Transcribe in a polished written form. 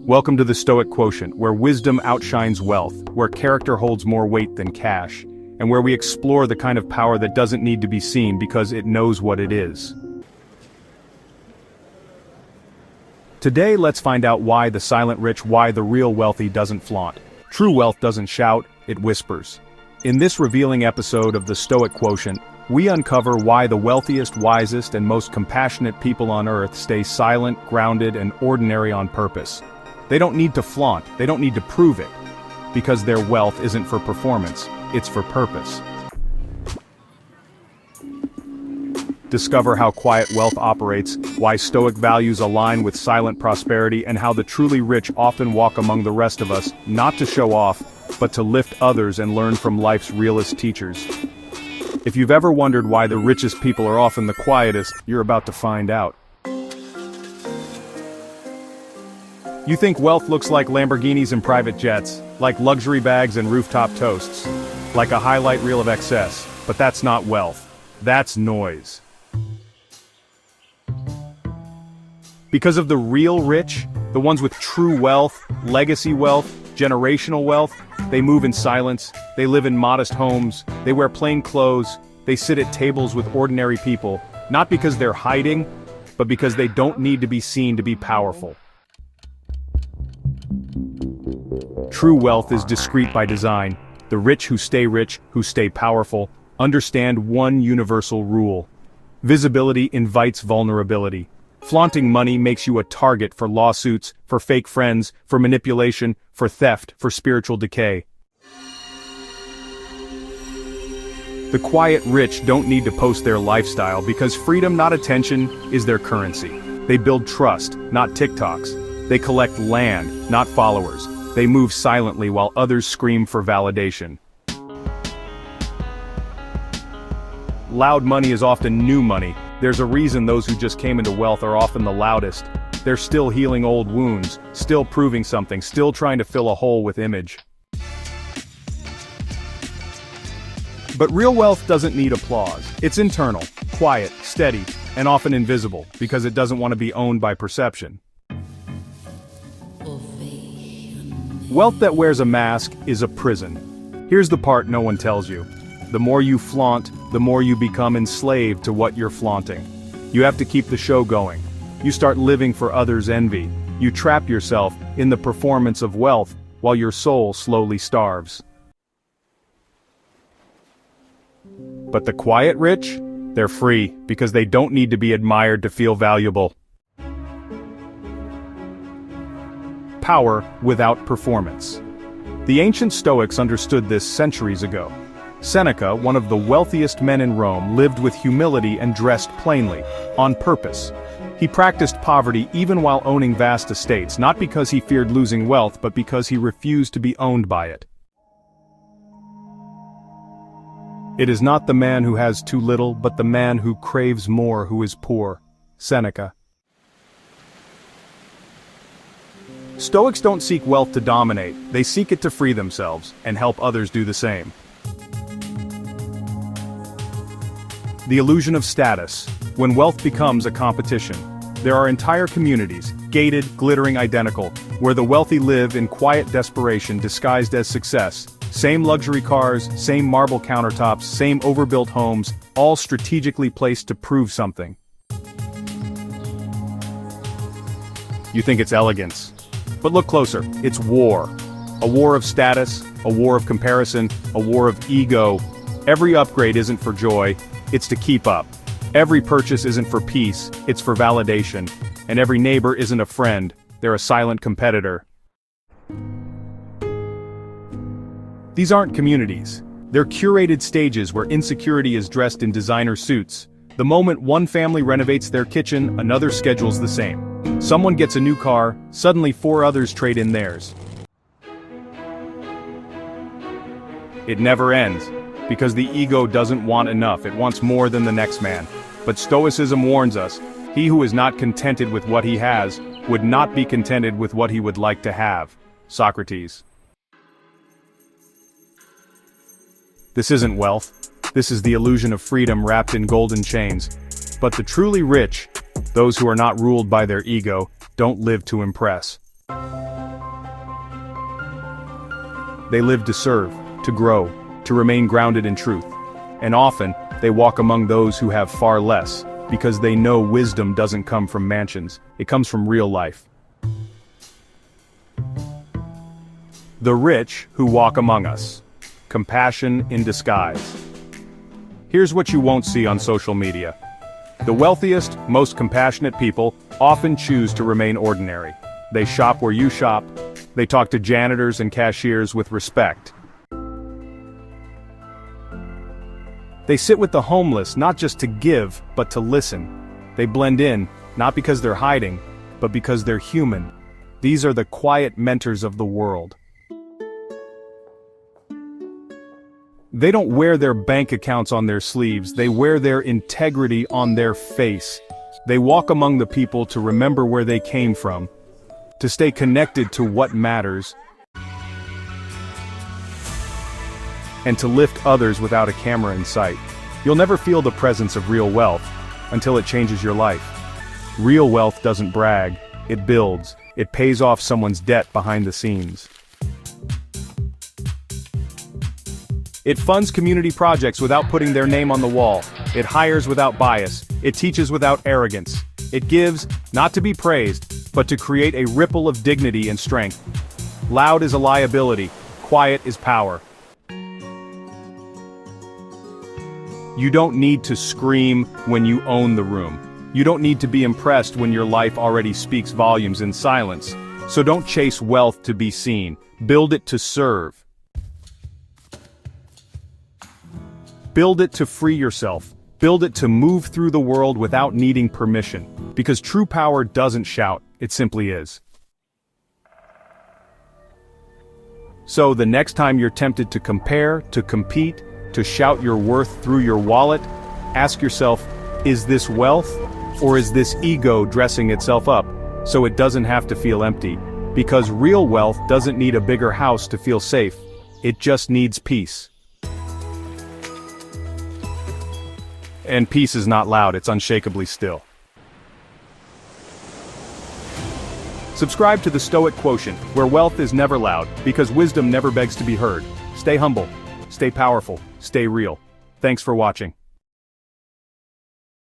Welcome to the Stoic Quotient, where wisdom outshines wealth, where character holds more weight than cash, and where we explore the kind of power that doesn't need to be seen because it knows what it is. Today, let's find out why the silent rich, why the real wealthy doesn't flaunt. True wealth doesn't shout, it whispers. In this revealing episode of the Stoic Quotient, we uncover why the wealthiest, wisest, and most compassionate people on earth stay silent, grounded, and ordinary on purpose. They don't need to flaunt, they don't need to prove it, because their wealth isn't for performance, it's for purpose. Discover how quiet wealth operates, why Stoic values align with silent prosperity, and how the truly rich often walk among the rest of us, not to show off, but to lift others and learn from life's realest teachers. If you've ever wondered why the richest people are often the quietest, you're about to find out. You think wealth looks like Lamborghinis and private jets, like luxury bags and rooftop toasts, like a highlight reel of excess, but that's not wealth. That's noise. Because of the real rich, the ones with true wealth, legacy wealth, generational wealth, they move in silence, they live in modest homes, they wear plain clothes, they sit at tables with ordinary people, not because they're hiding, but because they don't need to be seen to be powerful. True wealth is discreet by design. The rich, who stay powerful, understand one universal rule. Visibility invites vulnerability. Flaunting money makes you a target for lawsuits, for fake friends, for manipulation, for theft, for spiritual decay. The quiet rich don't need to post their lifestyle because freedom, not attention, is their currency. They build trust, not TikToks. They collect land, not followers. They move silently while others scream for validation. Loud money is often new money. There's a reason those who just came into wealth are often the loudest. They're still healing old wounds, still proving something, still trying to fill a hole with image. But real wealth doesn't need applause. It's internal, quiet, steady, and often invisible, because it doesn't want to be owned by perception. Wealth that wears a mask is a prison. Here's the part no one tells you. The more you flaunt, the more you become enslaved to what you're flaunting. You have to keep the show going. You start living for others' envy. You trap yourself in the performance of wealth while your soul slowly starves. But the quiet rich? They're free because they don't need to be admired to feel valuable. Power without performance. The ancient Stoics understood this centuries ago. Seneca, one of the wealthiest men in Rome, lived with humility and dressed plainly, on purpose. He practiced poverty even while owning vast estates, not because he feared losing wealth, but because he refused to be owned by it. It is not the man who has too little, but the man who craves more who is poor. Seneca. Stoics don't seek wealth to dominate, they seek it to free themselves, and help others do the same. The illusion of status. When wealth becomes a competition, there are entire communities, gated, glittering identical, where the wealthy live in quiet desperation disguised as success. Same luxury cars, same marble countertops, same overbuilt homes, all strategically placed to prove something. You think it's elegance. But look closer, it's war. A war of status, a war of comparison, a war of ego. Every upgrade isn't for joy, it's to keep up. Every purchase isn't for peace, it's for validation. And every neighbor isn't a friend, they're a silent competitor. These aren't communities. They're curated stages where insecurity is dressed in designer suits. The moment one family renovates their kitchen, another schedules the same. Someone gets a new car, suddenly 4 others trade in theirs. It never ends, because the ego doesn't want enough, it wants more than the next man. But Stoicism warns us, he who is not contented with what he has, would not be contented with what he would like to have. Socrates. This isn't wealth, this is the illusion of freedom wrapped in golden chains. But the truly rich, those who are not ruled by their ego, don't live to impress. They live to serve, to grow, to remain grounded in truth. And often, they walk among those who have far less, because they know wisdom doesn't come from mansions, it comes from real life. The rich who walk among us. Compassion in disguise. Here's what you won't see on social media. The wealthiest, most compassionate people often choose to remain ordinary. They shop where you shop. They talk to janitors and cashiers with respect. They sit with the homeless not just to give, but to listen. They blend in, not because they're hiding, but because they're human. These are the quiet mentors of the world. They don't wear their bank accounts on their sleeves, they wear their integrity on their face. They walk among the people to remember where they came from, to stay connected to what matters, and to lift others without a camera in sight. You'll never feel the presence of real wealth until it changes your life. Real wealth doesn't brag, it builds, it pays off someone's debt behind the scenes. It funds community projects without putting their name on the wall. It hires without bias. It teaches without arrogance. It gives, not to be praised, but to create a ripple of dignity and strength. Loud is a liability. Quiet is power. You don't need to scream when you own the room. You don't need to be impressed when your life already speaks volumes in silence. So don't chase wealth to be seen. Build it to serve. Build it to free yourself. Build it to move through the world without needing permission. Because true power doesn't shout, it simply is. So the next time you're tempted to compare, to compete, to shout your worth through your wallet, ask yourself, is this wealth, or is this ego dressing itself up, so it doesn't have to feel empty? Because real wealth doesn't need a bigger house to feel safe, it just needs peace. And peace is not loud, it's unshakably still. Subscribe to the Stoic Quotient, where wealth is never loud, because wisdom never begs to be heard. Stay humble, stay powerful, stay real. Thanks for watching.